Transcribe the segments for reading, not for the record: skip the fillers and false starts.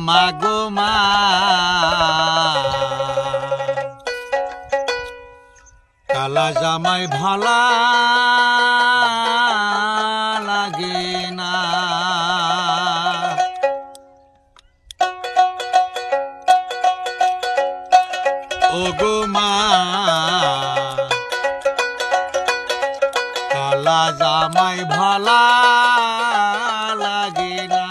মাগো মা কালা জামাই ভালা লাগে না ওগো মা কালা জামাই ভালা লাগে না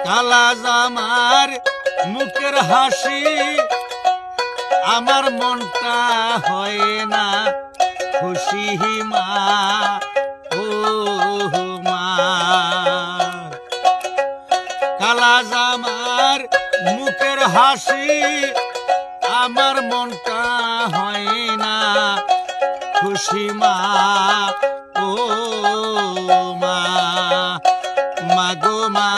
কালা জামার মুখের হাসি আমার মনটা হয় না খুশি মা ও মা কালা জামার মুখের হাসি আমার মনটা হয় না খুশি মা ও মা মাগো মা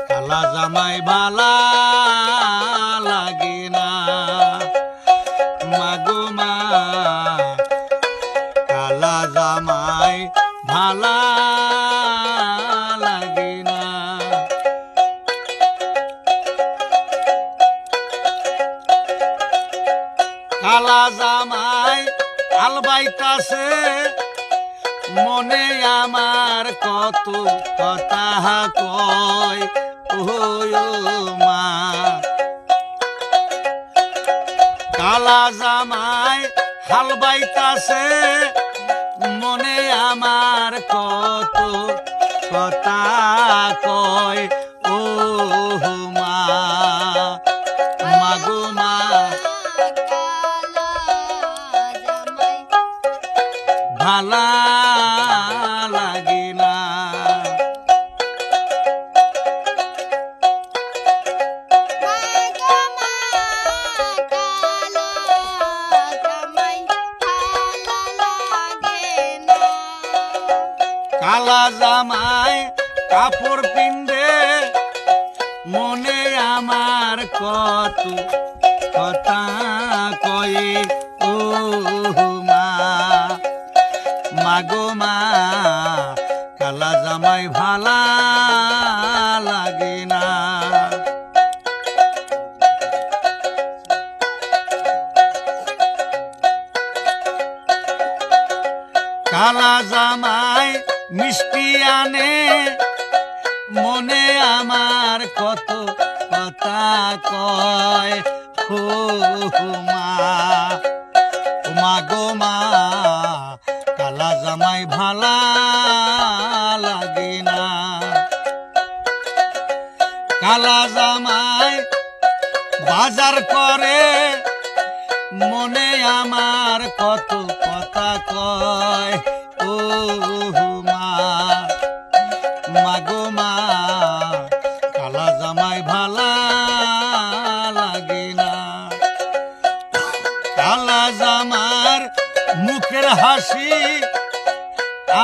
কালা জামাই ভালা লাগে না মাগো মা কালা জামাই ভালা লাগে না কালা জামাই আলবাইতাছে মনে আমার কত কথা কয় ও মা কালা জামাই হাল বাইতাছে মনে আমার কত কথা কয় ও মা মাগো মা ভালা লাগে না কালা জামাই কাপড় পিন্দে মনে আমার কত কথা কয়ে ও মা মাগো মা কালা জামাই ভালা লাগে না কালা জামাই মিষ্টি আনে মনে আমার কত কথা কয় ও মা মাগো মা কালা জামাই ভালা লাগে না কালা জামাই বাজার করে মনে আমার কত কথা কয় ও মা মাগো মা কালা জামাই ভালা লাগে না কালা জামার মুখের হাসি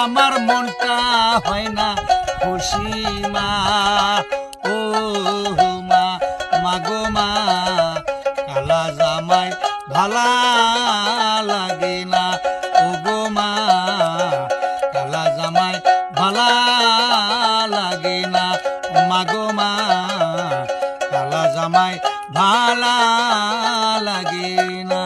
আমার মনটা হয় না খুশি মা ও মা মাগো মা কালা জামাই ভালা লাগে না ও গো মা কালা জামাই ভালা লাগে না মাগো মা কালা জামাই ভালা লাগে না।